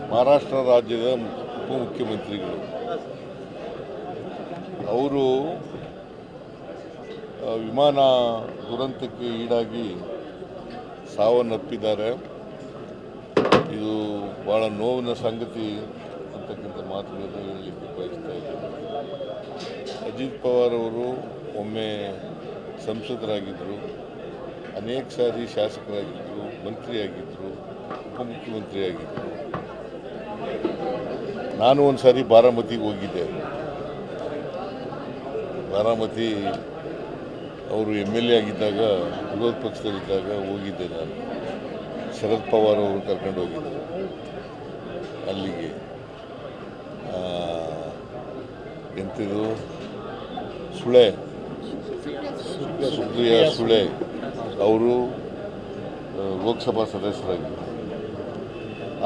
ಮಹಾರಾಷ್ಟ್ರ ರಾಜ್ಯದ ಉಪಮುಖ್ಯಮಂತ್ರಿಗಳು ಅವರು ವಿಮಾನ ದುರಂತಕ್ಕೆ ಈಡಾಗಿ ಸಾವನ್ನಪ್ಪಿದ್ದಾರೆ. ಇದು ಭಾಳ ನೋವಿನ ಸಂಗತಿ ಅಂತಕ್ಕಂಥ ಮಾತುಗಳನ್ನು ಹೇಳಲಿಕ್ಕೆ ಬಯಸ್ತಾ ಇದ್ದಾರೆ. ಅಜಿತ್ ಪವಾರ್ ಅವರು ಒಮ್ಮೆ ಸಂಸದರಾಗಿದ್ದರು, ಅನೇಕ ಸಾರಿ ಶಾಸಕರಾಗಿದ್ದರು, ಮಂತ್ರಿಯಾಗಿದ್ದರು, ಉಪಮುಖ್ಯಮಂತ್ರಿಯಾಗಿದ್ದರು. ನಾನು ಒಂದು ಸಾರಿ ಬಾರಾಮತಿಗೆ ಹೋಗಿದ್ದೆ. ಬಾರಾಮತಿ ಅವರು MLA ಆಗಿದ್ದಾಗ, ವಿರೋಧ ಪಕ್ಷದಲ್ಲಿದ್ದಾಗ ಹೋಗಿದ್ದೆ. ನಾನು ಶರದ್ ಪವಾರ್ ಅವರು ಕರ್ಕೊಂಡು ಹೋಗಿದ್ದೆ ಅಲ್ಲಿಗೆ. ಎಂಥದ್ದು ಸುಪ್ರಿಯಾ ಸುಳೆ ಅವರು ಲೋಕಸಭಾ ಸದಸ್ಯರಾಗಿದ್ದರು.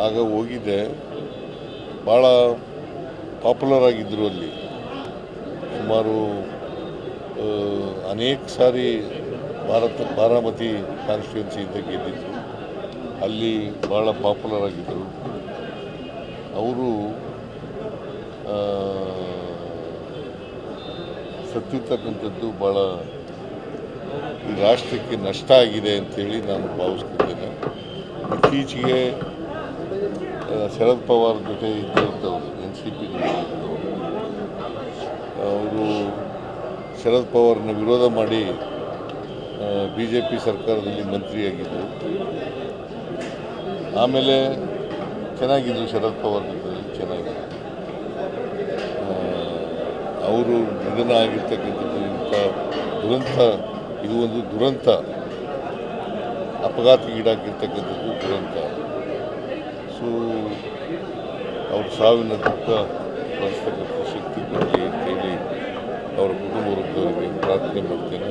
ಆಗ ಹೋಗಿದ್ದೆ. ಭಾಳ ಪಾಪ್ಯುಲರ್ ಆಗಿದ್ದರು ಅಲ್ಲಿ. ಸುಮಾರು ಅನೇಕ ಸಾರಿ ಬಾರಾಮತಿ ಕಾನ್ಸ್ಟಿಟ್ಯೂನ್ಸಿಯಿಂದ ಗೆದ್ದಿದ್ದರು. ಅಲ್ಲಿ ಭಾಳ ಪಾಪ್ಯುಲರ್ ಆಗಿದ್ದರು. ಅವರು ಸತ್ತಿರ್ತಕ್ಕಂಥದ್ದು ಭಾಳ ಈ ರಾಷ್ಟ್ರಕ್ಕೆ ನಷ್ಟ ಆಗಿದೆ ಅಂತೇಳಿ ನಾನು ಭಾವಿಸ್ತಿದ್ದೇನೆ. ಇತ್ತೀಚೆಗೆ ಶರದ್ ಪವಾರ್ ಜೊತೆ ಇದ್ದಂಥವ್ರು NCP ಅವರು ಶರದ್ ಪವಾರ್ನ ವಿರೋಧ ಮಾಡಿ BJP ಸರ್ಕಾರದಲ್ಲಿ ಮಂತ್ರಿಯಾಗಿದ್ದರು. ಆಮೇಲೆ ಚೆನ್ನಾಗಿದ್ದರು ಶರದ್ ಪವಾರ್ ಜೊತೆಯಲ್ಲಿ ಚೆನ್ನಾಗಿದ್ದರು. ಅವರು ನಿಧನ ಆಗಿರ್ತಕ್ಕಂಥದ್ದು ಇಂಥ ದುರಂತ, ಇದು ಒಂದು ದುರಂತ, ಅಪಘಾತಕ್ಕೆ ಈಡಾಗಿರ್ತಕ್ಕಂಥದ್ದು ದುರಂತ. ಸೊ ಅವ್ರ ಸಾವಿನ ದುಃಖ ಭರಿಸ್ತಕ್ಕಂಥ ಶಕ್ತಿ ಕೊಡಲಿ ಅಂತೇಳಿ ಅವರ ಕುಟುಂಬ ವರ್ಗದವರಿಗೆ ಪ್ರಾರ್ಥನೆ ಮಾಡ್ತೇನೆ.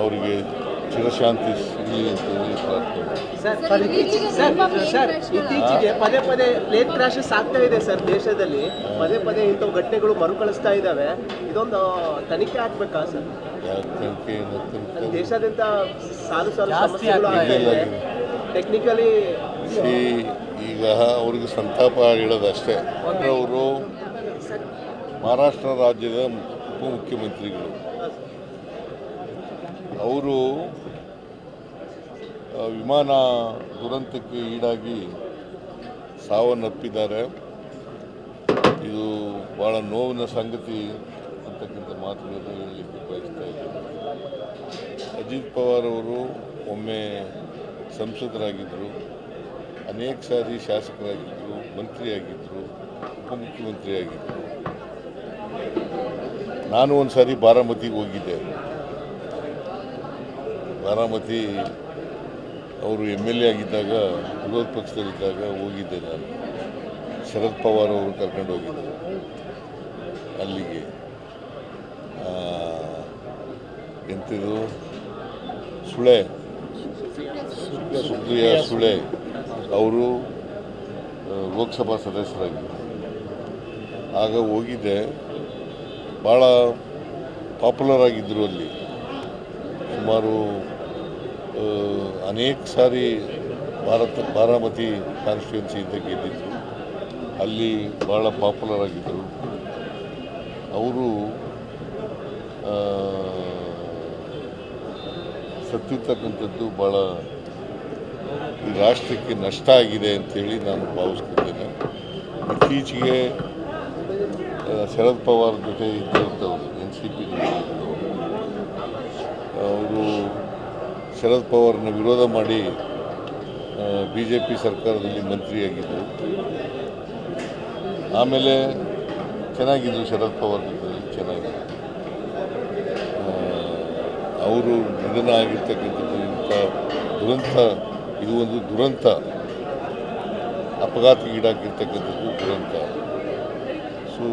ಅವರಿಗೆ ಚಿರಶಾಂತಿ ಸಿಗಲಿ ಅಂತೇಳಿ ಪ್ರಾರ್ಥನೆ ಮಾಡ್ತೇನೆ. ಇತ್ತೀಚೆಗೆ ಪದೇ ಪದೇ ಪ್ಲೇನ್ ಕ್ರಾಶಸ್ ಆಗ್ತಾ ಇದೆ ಸರ್. ದೇಶದಲ್ಲಿ ಪದೇ ಪದೇ ಇಂಥವು ಘಟನೆಗಳು ಮರುಕಳಿಸ್ತಾ ಇದ್ದಾವೆ. ಇದೊಂದು ತನಿಖೆ ಆಗ್ಬೇಕಾ ಸರ್? ದೇಶಾದ್ಯಂತ ಸಾಲು ಸಮಸ್ಯೆಗಳು ಟೆಕ್ನಿಕಲಿ ಈಗ ಅವ್ರಿಗೆ ಸಂತಾಪ ಹೇಳೋದಷ್ಟೇ. ಅವರು ಮಹಾರಾಷ್ಟ್ರ ರಾಜ್ಯದ ಉಪಮುಖ್ಯಮಂತ್ರಿಗಳು. ಅವರು ವಿಮಾನ ದುರಂತಕ್ಕೆ ಈಡಾಗಿ ಸಾವನ್ನಪ್ಪಿದ್ದಾರೆ. ಇದು ಭಾಳ ನೋವಿನ ಸಂಗತಿ ಅಂತಕ್ಕಂಥ ಮಾತುಗಳನ್ನು ಹೇಳಲಿಕ್ಕೆ ಬಯಸ್ತಾ ಇದ್ದಾರೆ. ಅಜಿತ್ ಪವಾರ್ ಅವರು ಒಮ್ಮೆ ಸಂಸದರಾಗಿದ್ದರು, ಅನೇಕ ಸಾರಿ ಶಾಸಕರಾಗಿದ್ದರು, ಮಂತ್ರಿಯಾಗಿದ್ದರು, ಉಪಮುಖ್ಯಮಂತ್ರಿಯಾಗಿದ್ದರು. ನಾನು ಒಂದು ಸಾರಿ ಬಾರಾಮತಿಗೆ ಹೋಗಿದ್ದೆ. ಬಾರಾಮತಿ ಅವರು MLA ಆಗಿದ್ದಾಗ, ವಿರೋಧ ಪಕ್ಷದಲ್ಲಿದ್ದಾಗ ಹೋಗಿದ್ದೆ. ನಾನು ಶರದ್ ಪವಾರ್ ಅವರು ಕರ್ಕೊಂಡು ಹೋಗಿದ್ದೆ ಅಲ್ಲಿಗೆ. ಎಂಥದ್ದು ಸುಪ್ರಿಯಾ ಸುಳೆ ಅವರು ಲೋಕಸಭಾ ಸದಸ್ಯರಾಗಿದ್ದರು. ಆಗ ಹೋಗಿದ್ದೆ. ಭಾಳ ಪಾಪ್ಯುಲರ್ ಆಗಿದ್ದರು ಅಲ್ಲಿ. ಸುಮಾರು ಅನೇಕ ಸಾರಿ ಬಾರಾಮತಿ ಕಾನ್ಸ್ಟಿಟ್ಯೂನ್ಸಿಯಿಂದ ಗೆದ್ದಿದ್ದರು. ಅಲ್ಲಿ ಭಾಳ ಪಾಪ್ಯುಲರ್ ಆಗಿದ್ದರು. ಅವರು ಸತ್ತಿರ್ತಕ್ಕಂಥದ್ದು ಭಾಳ ಈ ರಾಷ್ಟ್ರಕ್ಕೆ ನಷ್ಟ ಆಗಿದೆ ಅಂತೇಳಿ ನಾನು ಭಾವಿಸ್ತಿದ್ದೇನೆ. ಇತ್ತೀಚೆಗೆ ಶರದ್ ಪವಾರ್ ಜೊತೆ ಇದ್ದಂಥವ್ರು NCP ಅವರು ಶರದ್ ಪವಾರ್ನ ವಿರೋಧ ಮಾಡಿ BJP ಸರ್ಕಾರದಲ್ಲಿ ಮಂತ್ರಿಯಾಗಿದ್ದರು. ಆಮೇಲೆ ಚೆನ್ನಾಗಿದ್ದರು ಶರದ್ ಪವಾರ್ ಜೊತೆಯಲ್ಲಿ ಚೆನ್ನಾಗಿದ್ದರು. ಅವರು ನಿಧನ ಆಗಿರ್ತಕ್ಕಂಥದ್ದು ಇಂಥ ದುರಂತ, ಇದು ಒಂದು ದುರಂತ, ಅಪಘಾತಕ್ಕೆ ಈಡಾಗಿರ್ತಕ್ಕಂಥದ್ದು ದುರಂತ. ಸೊ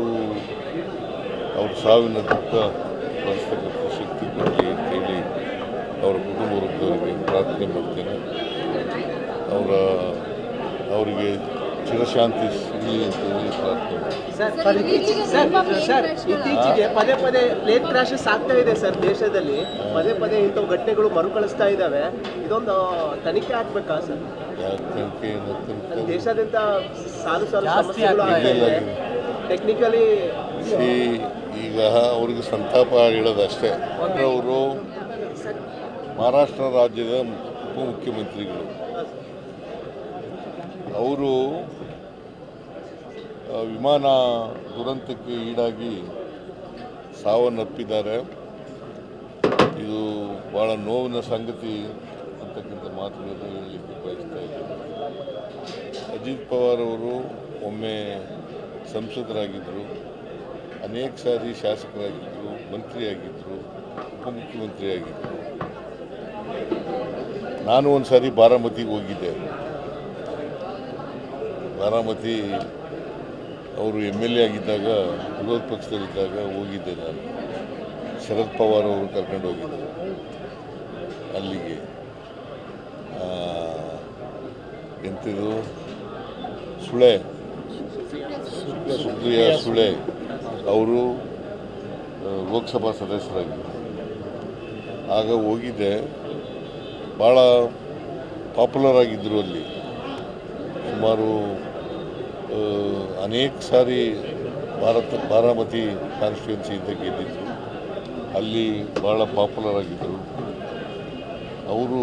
ಅವ್ರ ಸಾವಿನ ದುಃಖ ಭರಿಸ್ತಕ್ಕಂಥ ಶಕ್ತಿ ಕೊಡಲಿ ಅಂತೇಳಿ ಅವರ ಕುಟುಂಬ ವರ್ಗದವರಿಗೆ ಪ್ರಾರ್ಥನೆ ಮಾಡ್ತೇನೆ. ಅವರಿಗೆ ಚಿರಶಾಂತಿ ಸಿಗಲಿ ಅಂತೇಳಿ ಪ್ರಾರ್ಥನೆ ಮಾಡ್ತೀನಿ. ಸರ್ ಇತ್ತೀಚೆಗೆ ಪದೇ ಪದೇ ಪ್ಲೇನ್ ಕ್ರಾಶಸ್ ಆಗ್ತಾ ಇದೆ ಸರ್ ದೇಶದಲ್ಲಿ. ಪದೇ ಪದೇ ಇಂಥವು ಘಟನೆಗಳು ಮರುಕಳಿಸ್ತಾ ಇದ್ದಾವೆ. ಇದೊಂದು ತನಿಖೆ ಆಗ್ಬೇಕಾ ಸರ್? ಯಾಕೆ ತನಿಖೆ ದೇಶಾದ್ಯಂತ ಸಾಲು ಸಮಸ್ಯೆಗಳು ಆಗ್ತಾ ಇದೆ. ಟೆಕ್ನಿಕಲಿ ಈಗ ಅವ್ರಿಗೆ ಸಂತಾಪ ಹೇಳೋದಷ್ಟೇ. ಅವರು ಮಹಾರಾಷ್ಟ್ರ ರಾಜ್ಯದ ಉಪಮುಖ್ಯಮಂತ್ರಿಗಳು. ಅವರು ವಿಮಾನ ದುರಂತಕ್ಕೆ ಈಡಾಗಿ ಸಾವನ್ನಪ್ಪಿದ್ದಾರೆ. ಇದು ಭಾಳ ನೋವಿನ ಸಂಗತಿ ಅಂತಕ್ಕಂಥ ಮಾತುಗಳನ್ನು ಹೇಳಲಿಕ್ಕೆ ಬಯಸ್ತಾ ಇದ್ದಾರೆ. ಅಜಿತ್ ಪವಾರ್ ಅವರು ಒಮ್ಮೆ ಸಂಸದರಾಗಿದ್ದರು, ಅನೇಕ ಸಾರಿ ಶಾಸಕರಾಗಿದ್ದರು, ಮಂತ್ರಿಯಾಗಿದ್ದರು, ಉಪಮುಖ್ಯಮಂತ್ರಿಯಾಗಿದ್ದರು. ನಾನು ಒಂದು ಸಾರಿ ಬಾರಾಮತಿಗೆ ಹೋಗಿದ್ದೆ. ಬಾರಾಮತಿ ಅವರು MLA ಆಗಿದ್ದಾಗ, ವಿರೋಧ ಪಕ್ಷದಲ್ಲಿದ್ದಾಗ ಹೋಗಿದ್ದೆ ನಾನು. ಶರದ್ ಪವಾರ್ ಅವರು ಕರ್ಕೊಂಡು ಹೋಗಿದ್ದರು ಅಲ್ಲಿಗೆ. ಎಂಥದ್ದು ಸುಪ್ರಿಯಾ ಸುಳೆ ಅವರು ಲೋಕಸಭಾ ಸದಸ್ಯರಾಗಿದ್ದರು. ಆಗ ಹೋಗಿದ್ದೆ. ಭಾಳ ಪಾಪ್ಯುಲರ್ ಆಗಿದ್ದರು ಅಲ್ಲಿ. ಸುಮಾರು ಅನೇಕ ಸಾರಿ ಬಾರಾಮತಿ ಕಾನ್ಸ್ಟಿಟ್ಯೂನ್ಸಿಯಿಂದ ಗೆದ್ದಿದ್ದರು. ಅಲ್ಲಿ ಭಾಳ ಪಾಪ್ಯುಲರ್ ಆಗಿದ್ದರು. ಅವರು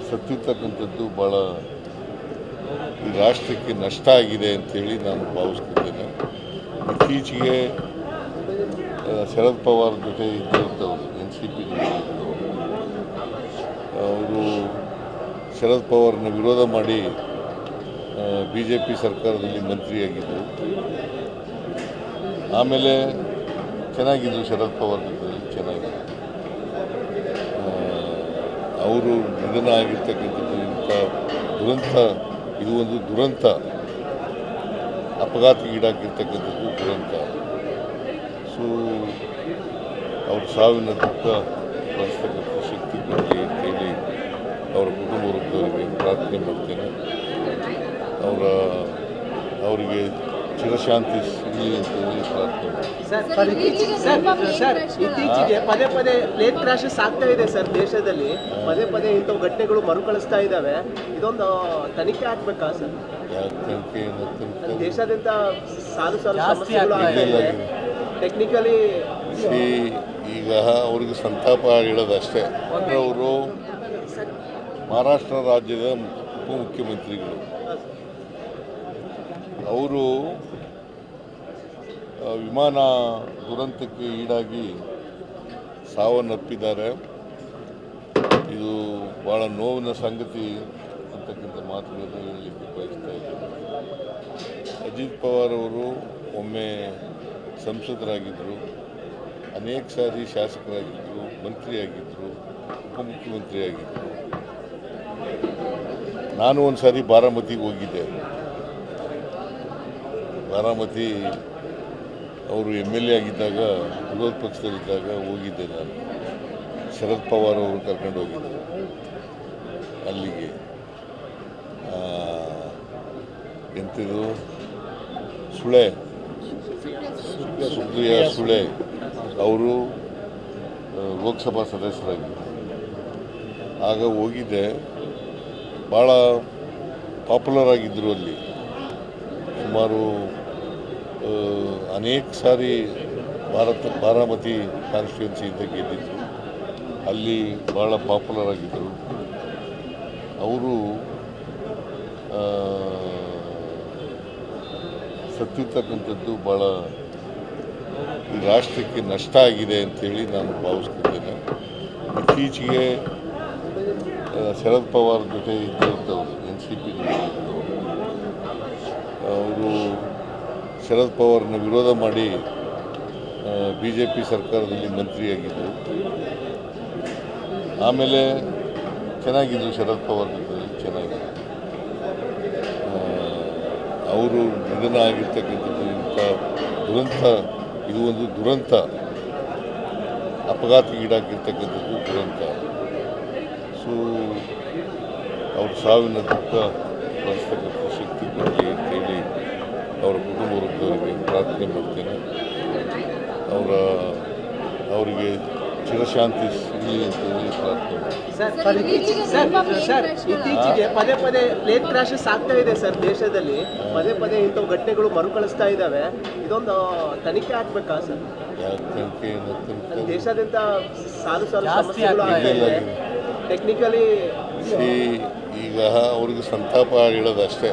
ಸತ್ತಿರ್ತಕ್ಕಂಥದ್ದು ಭಾಳ ಈ ರಾಷ್ಟ್ರಕ್ಕೆ ನಷ್ಟ ಆಗಿದೆ ಅಂಥೇಳಿ ನಾನು ಭಾವಿಸ್ತಿದ್ದೇನೆ. ಇತ್ತೀಚೆಗೆ ಶರದ್ ಪವಾರ್ ಜೊತೆ ಇದ್ದಂಥವ್ರು NCP ಅವರು ಶರದ್ ಪವಾರ್ನ ವಿರೋಧ ಮಾಡಿ BJP ಸರ್ಕಾರದಲ್ಲಿ ಮಂತ್ರಿಯಾಗಿದ್ದರು. ಆಮೇಲೆ ಚೆನ್ನಾಗಿದ್ದರು ಶರದ್ ಪವಾರ್ ಜೊತೆ ಚೆನ್ನಾಗಿದ್ದರು. ಅವರು ನಿಧನ ಆಗಿರ್ತಕ್ಕಂಥದ್ದು ಇಂಥ ದುರಂತ, ಇದು ಒಂದು ದುರಂತ, ಅಪಘಾತಕ್ಕೀಡಾಗಿರ್ತಕ್ಕಂಥದ್ದು ದುರಂತ. ಸೊ ಅವ್ರ ಸಾವಿನ ದುಃಖ ಭರಿಸ್ತಕ್ಕಂಥ ಶಕ್ತಿ ಕೊಡಲಿ ಅಂತೇಳಿ ಅವರ ಕುಟುಂಬ ವರ್ಗದವರಿಗೆ ಪ್ರಾರ್ಥನೆ ಮಾಡ್ತೇನೆ. ಅವರಿಗೆ ಚಿರಶಾಂತಿ ಸಿಗಲಿ ಅಂತೇಳಿ ಪ್ರಾರ್ಥನೆ ಮಾಡ್ತೀನಿ. ಸರ್ ಇತ್ತೀಚೆಗೆ ಪದೇ ಪದೇ ಪ್ಲೇನ್ ಕ್ರಾಶಸ್ ಆಗ್ತಾ ಇದೆ ಸರ್ ದೇಶದಲ್ಲಿ. ಪದೇ ಪದೇ ಇಂಥವು ಘಟನೆಗಳು ಮರುಕಳಿಸ್ತಾ ಇದ್ದಾವೆ. ಇದೊಂದು ತನಿಖೆ ಆಗ್ಬೇಕಾ ಸರ್? ಯಾಕೆ ತನಿಖೆ ದೇಶಾದ್ಯಂತ ಸಾಲು ಸಮಸ್ಯೆಗಳು ಆಗ್ತಾ ಇದೆ. ಟೆಕ್ನಿಕಲಿ ಈಗ ಅವ್ರಿಗೆ ಸಂತಾಪ ಹೇಳೋದಷ್ಟೇ. ಅವರು ಮಹಾರಾಷ್ಟ್ರ ರಾಜ್ಯದ ಉಪಮುಖ್ಯಮಂತ್ರಿಗಳು. ಅವರು ವಿಮಾನ ದುರಂತಕ್ಕೆ ಈಡಾಗಿ ಸಾವನ್ನಪ್ಪಿದ್ದಾರೆ. ಇದು ಭಾಳ ನೋವಿನ ಸಂಗತಿ ಅಂತಕ್ಕಂಥ ಮಾತುಗಳನ್ನು ಹೇಳಲಿಕ್ಕೆ ಬಯಸ್ತಾ ಇದ್ದಾರೆ. ಅಜಿತ್ ಪವಾರ್ ಅವರು ಒಮ್ಮೆ ಸಂಸದರಾಗಿದ್ದರು, ಅನೇಕ ಸಾರಿ ಶಾಸಕರಾಗಿದ್ದರು, ಮಂತ್ರಿಯಾಗಿದ್ದರು, ಉಪಮುಖ್ಯಮಂತ್ರಿಯಾಗಿದ್ದರು. ನಾನು ಒಂದು ಸಾರಿ ಬಾರಾಮತಿಗೆ ಹೋಗಿದ್ದೆ. ಬಾರಾಮತಿ ಅವರು MLA ಆಗಿದ್ದಾಗ, ವಿರೋಧ ಪಕ್ಷದಲ್ಲಿದ್ದಾಗ ಹೋಗಿದ್ದೆ ನಾನು. ಶರದ್ ಪವಾರ್ ಅವರು ಕರ್ಕೊಂಡು ಹೋಗಿದ್ದರು ಅಲ್ಲಿಗೆ. ಎಂಥದ್ದು ಸುಪ್ರಿಯಾ ಸುಳೆ ಅವರು ಲೋಕಸಭಾ ಸದಸ್ಯರಾಗಿದ್ದರು. ಆಗ ಹೋಗಿದ್ದೆ. ಭಾಳ ಪಾಪ್ಯುಲರ್ ಆಗಿದ್ದರು ಅಲ್ಲಿ. ಸುಮಾರು ಅನೇಕ ಸಾರಿ ಬಾರಾಮತಿ ಕಾನ್ಸ್ಟಿಟ್ಯೂನ್ಸಿಯಿಂದ ಗೆದ್ದಿದ್ದರು. ಅಲ್ಲಿ ಭಾಳ ಪಾಪ್ಯುಲರ್ ಆಗಿದ್ದರು. ಅವರು ಸತ್ತಿರ್ತಕ್ಕಂಥದ್ದು ಭಾಳ ಈ ರಾಷ್ಟ್ರಕ್ಕೆ ನಷ್ಟ ಆಗಿದೆ ಅಂಥೇಳಿ ನಾನು ಭಾವಿಸ್ತಿದ್ದೇನೆ. ಇತ್ತೀಚೆಗೆ ಶರದ್ ಪವಾರ್ ಜೊತೆ ಇದ್ದಂಥವ್ರು NCP ಅವರು ಶರದ್ ಪವಾರ್ನ ವಿರೋಧ ಮಾಡಿ BJP ಸರ್ಕಾರದಲ್ಲಿ ಮಂತ್ರಿಯಾಗಿದ್ದರು. ಆಮೇಲೆ ಚೆನ್ನಾಗಿದ್ದರು ಶರದ್ ಪವಾರ್ ಜೊತೆ ಚೆನ್ನಾಗಿದ್ದರು. ಅವರು ನಿಧನ ಆಗಿರ್ತಕ್ಕಂಥದ್ದು ಇಂಥ ದುರಂತ, ಇದು ಒಂದು ದುರಂತ, ಅಪಘಾತಕ್ಕೀಡಾಗಿರ್ತಕ್ಕಂಥದ್ದು ದುರಂತ. ಸೊ ಅವ್ರ ಸಾವಿನ ದುಃಖ ಭರಿಸ್ತಕ್ಕಂಥ ಶಕ್ತಿ ಕೊಡಲಿ ಅಂತೇಳಿ ಅವರ ಕುಟುಂಬ ವರ್ಗದವರಿಗೆ ಪ್ರಾರ್ಥನೆ ಮಾಡ್ತೇನೆ. ಅವರಿಗೆ ಚಿರಶಾಂತಿ ಸಿಗಲಿ ಅಂತೇಳಿ ಪ್ರಾರ್ಥನೆ ಮಾಡ್ತೇನೆ. ಸರ್ ಇತ್ತೀಚೆಗೆ ಪದೇ ಪದೇ ಪ್ಲೇನ್ ಕ್ರಾಶಸ್ ಆಗ್ತಾ ಇದೆ ಸರ್ ದೇಶದಲ್ಲಿ. ಪದೇ ಪದೇ ಇಂಥವು ಘಟನೆಗಳು ಮರುಕಳಿಸ್ತಾ ಇದ್ದಾವೆ. ಇದೊಂದು ತನಿಖೆ ಆಗ್ಬೇಕಾ ಸರ್? ಯಾಕೆ ತನಿಖೆ ಏನಂತ ದೇಶಾದ್ಯಂತ ಸಾಲು ಸಮಸ್ಯೆಗಳು ಆಗ್ತಾ ಇದೆ. ಟೆಕ್ನಿಕಲಿ ಈಗ ಅವ್ರಿಗೆ ಸಂತಾಪ ಹೇಳೋದಷ್ಟೇ.